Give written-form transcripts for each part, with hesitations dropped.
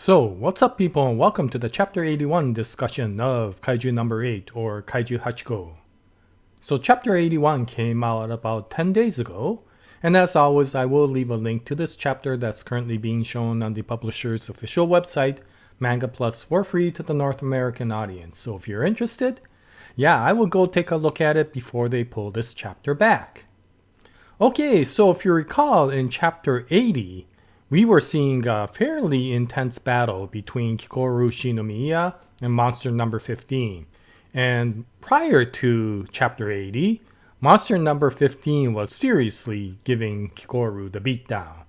So, what's up people and welcome to the Chapter 81 discussion of Kaiju number 8 or Kaiju8号. So Chapter 81 came out about 10 days ago, and as always I will leave a link to this chapter that's currently being shown on the publisher's official website, Manga Plus, for free to the North American audience. So if you're interested, I will go take a look at it before they pull this chapter back. Okay, so if you recall in Chapter 80, we were seeing a fairly intense battle between Kikoru Shinomiya and monster number 15. And prior to Chapter 80, monster number 15 was seriously giving Kikoru the beatdown.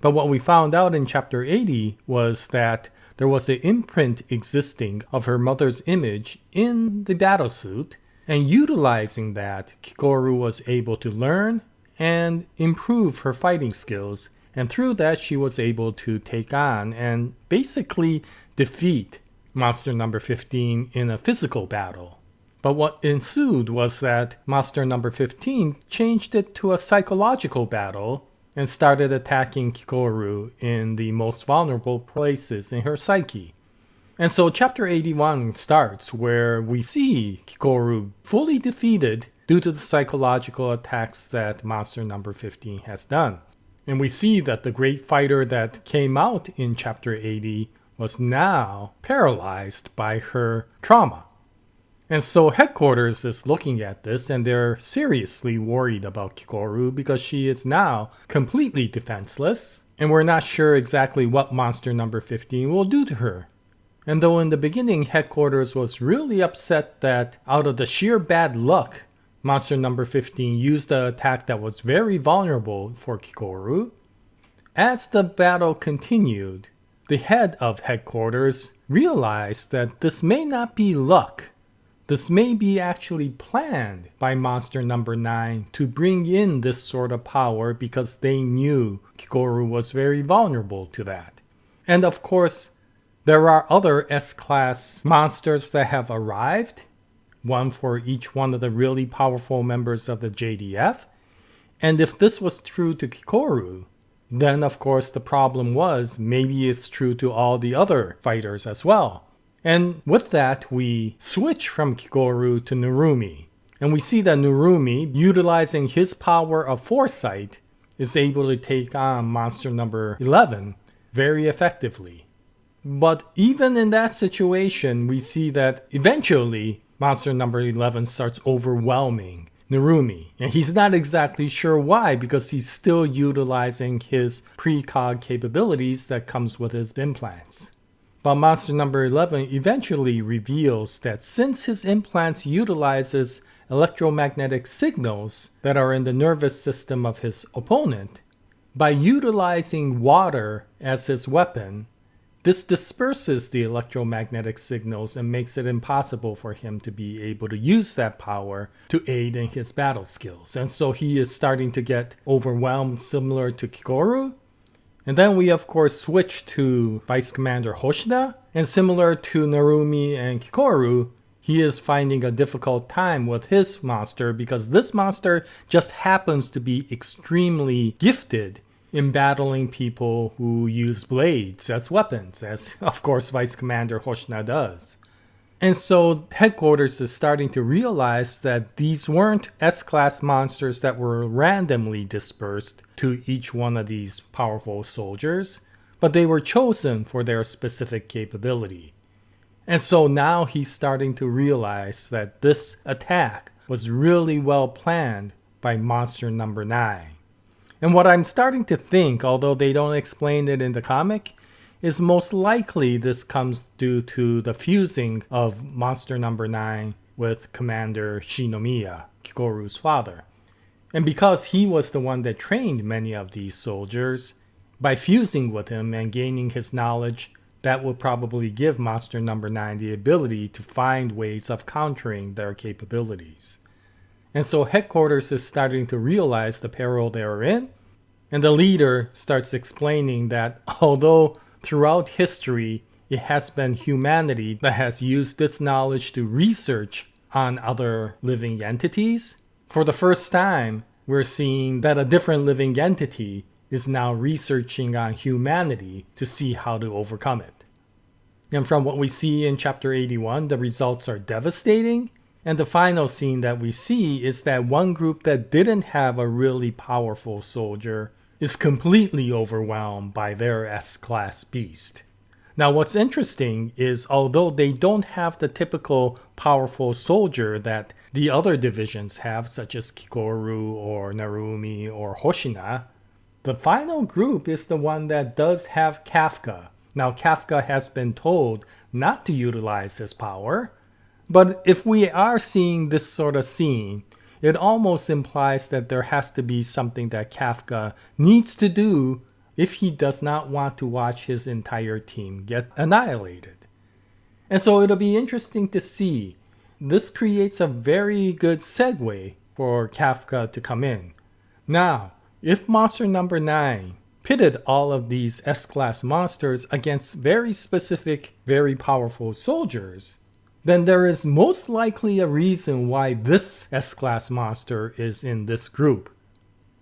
But what we found out in Chapter 80 was that there was an imprint existing of her mother's image in the battlesuit, and utilizing that, Kikoru was able to learn and improve her fighting skills. And through that, she was able to take on and basically defeat monster number 15 in a physical battle. But what ensued was that monster number 15 changed it to a psychological battle and started attacking Kikoru in the most vulnerable places in her psyche. And so Chapter 81 starts where we see Kikoru fully defeated due to the psychological attacks that monster number 15 has done. And we see that the great fighter that came out in Chapter 80 was now paralyzed by her trauma. And so headquarters is looking at this and they're seriously worried about Kikoru because she is now completely defenseless. And we're not sure exactly what monster number 15 will do to her. And though in the beginning headquarters was really upset that out of the sheer bad luck, monster number 15 used an attack that was very vulnerable for Kikoru, as the battle continued, the head of headquarters realized that this may not be luck. This may be actually planned by monster number 9 to bring in this sort of power because they knew Kikoru was very vulnerable to that. And of course, there are other S-class monsters that have arrived, one for each one of the really powerful members of the JDF. And if this was true to Kikoru, then of course the problem was maybe it's true to all the other fighters as well. And with that, we switch from Kikoru to Narumi. And we see that Narumi, utilizing his power of foresight, is able to take on monster number 11 very effectively. But even in that situation, we see that eventually monster number 11 starts overwhelming Narumi. And he's not exactly sure why, because he's still utilizing his precog capabilities that comes with his implants. But monster number 11 eventually reveals that since his implants utilizes electromagnetic signals that are in the nervous system of his opponent, by utilizing water as his weapon, this disperses the electromagnetic signals and makes it impossible for him to be able to use that power to aid in his battle skills. And so he is starting to get overwhelmed, similar to Kikoru. And then we of course switch to Vice Commander Hoshida, and similar to Narumi and Kikoru, he is finding a difficult time with his monster because this monster just happens to be extremely gifted in battling people who use blades as weapons, as of course Vice Commander Hoshina does. And so headquarters is starting to realize that these weren't S-class monsters that were randomly dispersed to each one of these powerful soldiers, but they were chosen for their specific capability. And so now he's starting to realize that this attack was really well planned by monster number 9. And what I'm starting to think, although they don't explain it in the comic, is most likely this comes due to the fusing of monster number 9 with Commander Shinomiya, Kikoru's father. And because he was the one that trained many of these soldiers, by fusing with him and gaining his knowledge, that will probably give monster number 9 the ability to find ways of countering their capabilities. And so headquarters is starting to realize the peril they're in, and the leader starts explaining that although throughout history it has been humanity that has used this knowledge to research on other living entities, for the first time we're seeing that a different living entity is now researching on humanity to see how to overcome it. And from what we see in chapter 81, the results are devastating. And the final scene that we see is that one group that didn't have a really powerful soldier is completely overwhelmed by their S-class beast. Now what's interesting is although they don't have the typical powerful soldier that the other divisions have, such as Kikoru or Narumi or Hoshina, the final group is the one that does have Kafka. Now Kafka has been told not to utilize his power, but if we are seeing this sort of scene, it almost implies that there has to be something that Kafka needs to do if he does not want to watch his entire team get annihilated. And so it'll be interesting to see. This creates a very good segue for Kafka to come in. Now, if monster number 9 pitted all of these S-class monsters against very specific, very powerful soldiers, then there is most likely a reason why this S-class monster is in this group.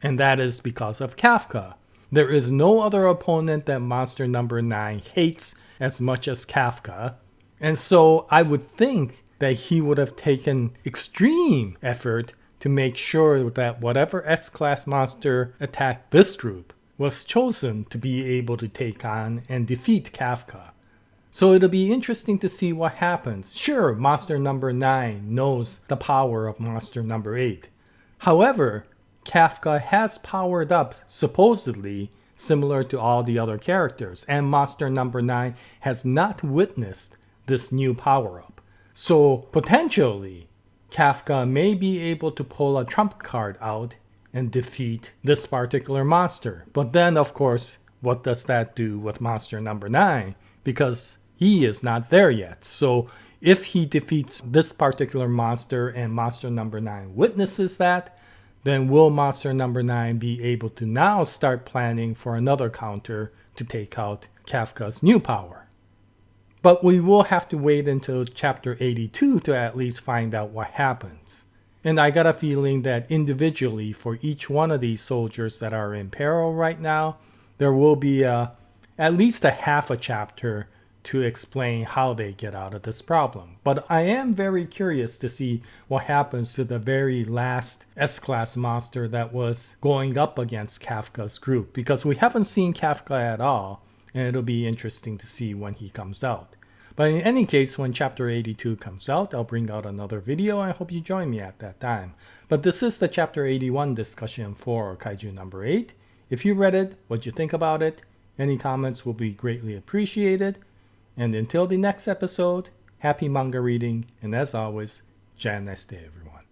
And that is because of Kafka. There is no other opponent that monster number 9 hates as much as Kafka. And so I would think that he would have taken extreme effort to make sure that whatever S-class monster attacked this group was chosen to be able to take on and defeat Kafka. So it'll be interesting to see what happens. Sure, monster number 9 knows the power of monster number 8. However, Kafka has powered up, supposedly, similar to all the other characters, and monster number 9 has not witnessed this new power-up. So, potentially, Kafka may be able to pull a trump card out and defeat this particular monster. But then, of course, what does that do with monster number 9? Because he is not there yet. So, if he defeats this particular monster and monster number 9 witnesses that, then will monster number 9 be able to now start planning for another counter to take out Kafka's new power? But we will have to wait until chapter 82 to at least find out what happens. And I got a feeling that individually for each one of these soldiers that are in peril right now, there will be at least a half a chapter to explain how they get out of this problem. But I am very curious to see what happens to the very last S-class monster that was going up against Kafka's group, because we haven't seen Kafka at all, and it'll be interesting to see when he comes out. But in any case, when chapter 82 comes out, I'll bring out another video. I hope you join me at that time. But this is the chapter 81 discussion for Kaiju number 8. If you read it, what'd you think about it? Any comments will be greatly appreciated. And until the next episode, happy manga reading, and as always, Jaya, nice day everyone.